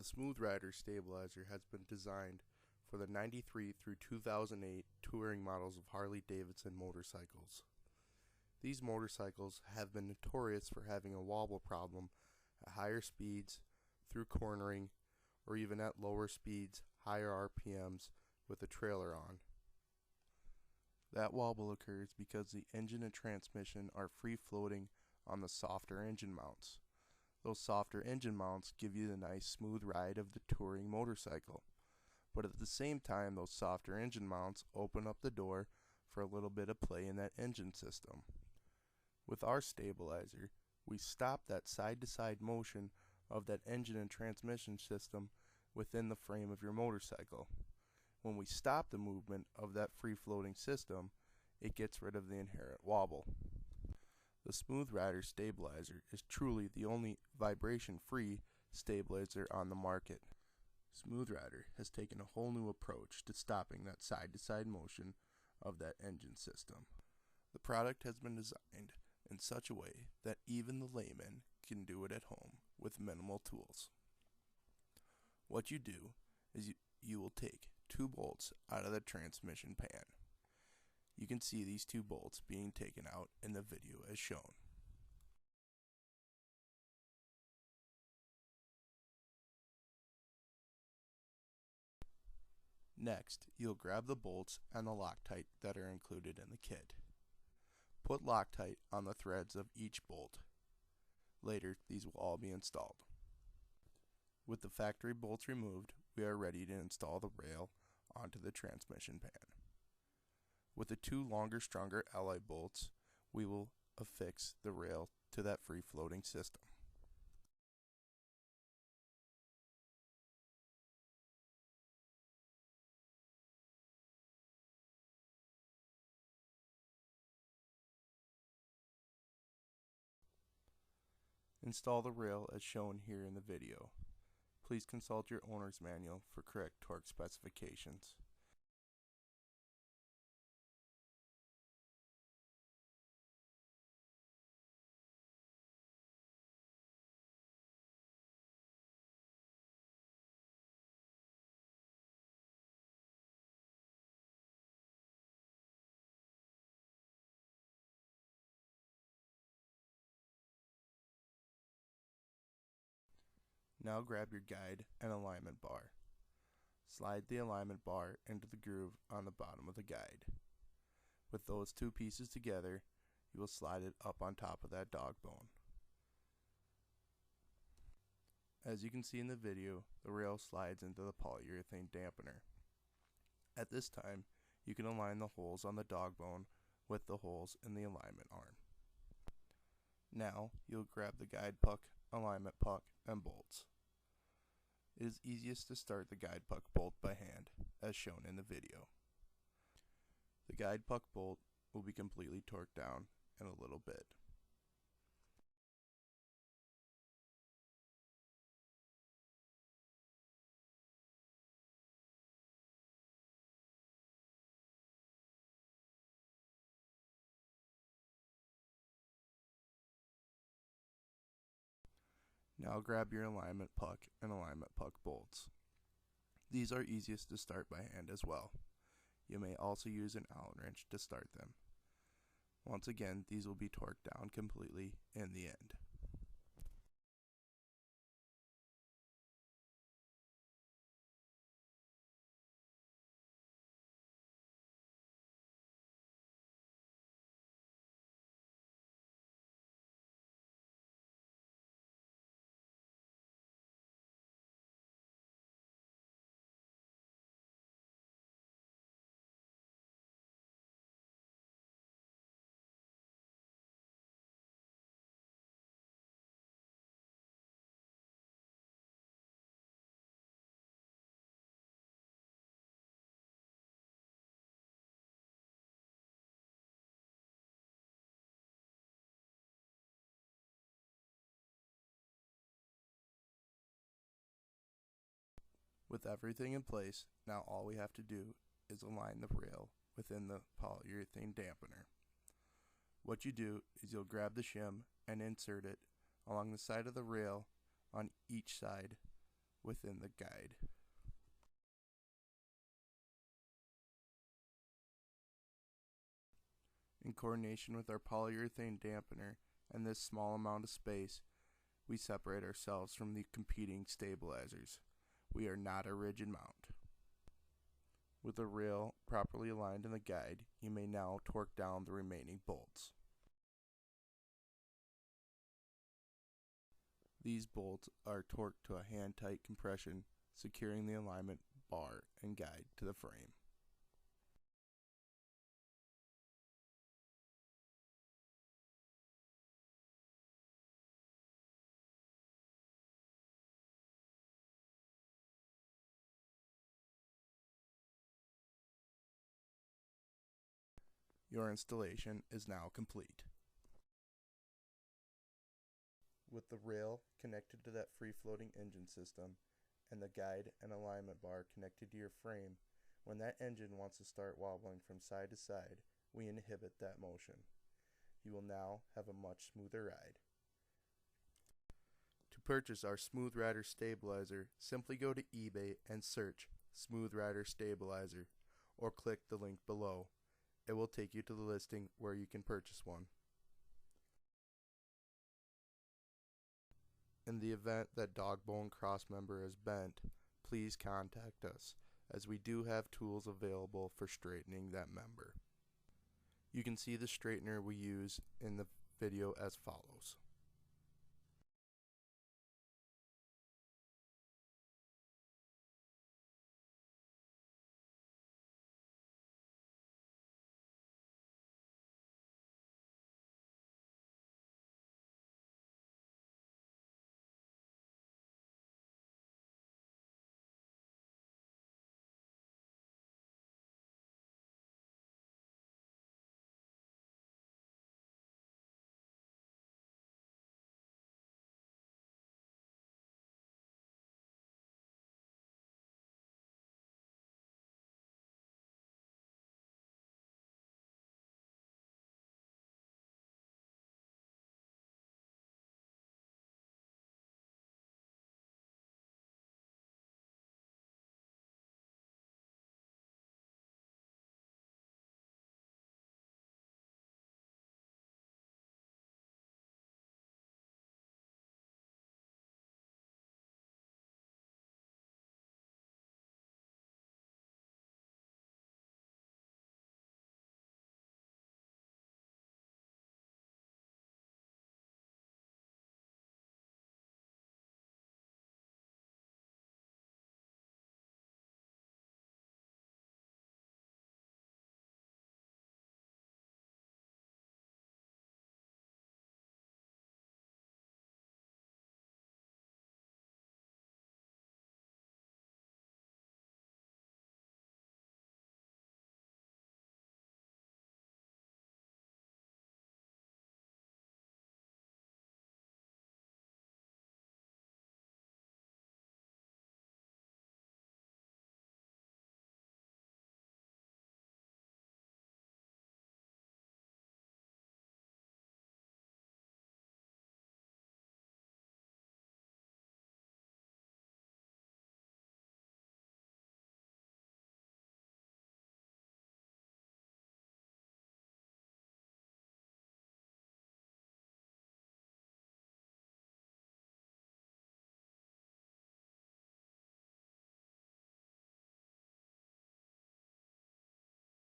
Smooth Rider stabilizer has been designed for the 93 through 2008 touring models of Harley Davidson motorcycles. These motorcycles have been notorious for having a wobble problem at higher speeds, through cornering, or even at lower speeds, higher RPMs with a trailer on. That wobble occurs because the engine and transmission are free floating on the softer engine mounts. Those softer engine mounts give you the nice smooth ride of the touring motorcycle. But at the same time, those softer engine mounts open up the door for a little bit of play in that engine system. With our stabilizer, we stop that side-to-side motion of that engine and transmission system within the frame of your motorcycle. When we stop the movement of that free-floating system, it gets rid of the inherent wobble. The Smooth Rider stabilizer is truly the only vibration-free stabilizer on the market. Smooth Rider has taken a whole new approach to stopping that side-to-side motion of that engine system. The product has been designed in such a way that even the layman can do it at home with minimal tools. What you do is you will take 2 bolts out of the transmission pan. You can see these 2 bolts being taken out in the video as shown. Next, you'll grab the bolts and the Loctite that are included in the kit. Put Loctite on the threads of each bolt. Later, these will all be installed. With the factory bolts removed, we are ready to install the rail onto the transmission pan. With the 2 longer, stronger alloy bolts, we will affix the rail to that free-floating system. Install the rail as shown here in the video. Please consult your owner's manual for correct torque specifications. Now grab your guide and alignment bar. Slide the alignment bar into the groove on the bottom of the guide. With those 2 pieces together, you will slide it up on top of that dog bone. As you can see in the video, the rail slides into the polyurethane dampener. At this time, you can align the holes on the dog bone with the holes in the alignment arm. Now, you'll grab the guide puck, alignment puck, and bolts. It is easiest to start the guide puck bolt by hand, as shown in the video. The guide puck bolt will be completely torqued down in a little bit. Now grab your alignment puck and alignment puck bolts. These are easiest to start by hand as well. You may also use an Allen wrench to start them. Once again, these will be torqued down completely in the end. With everything in place, now all we have to do is align the rail within the polyurethane dampener. What you do is you'll grab the shim and insert it along the side of the rail on each side within the guide. In coordination with our polyurethane dampener and this small amount of space, we separate ourselves from the competing stabilizers. We are not a rigid mount. With the rail properly aligned in the guide, you may now torque down the remaining bolts. These bolts are torqued to a hand-tight compression, securing the alignment bar and guide to the frame. Your installation is now complete. With the rail connected to that free-floating engine system and the guide and alignment bar connected to your frame, when that engine wants to start wobbling from side to side, we inhibit that motion. You will now have a much smoother ride. To purchase our Smooth Rider Stabilizer, simply go to eBay and search Smooth Rider Stabilizer, or click the link below. It will take you to the listing where you can purchase one. In the event that dog bone crossmember is bent, please contact us, as we do have tools available for straightening that member. You can see the straightener we use in the video as follows.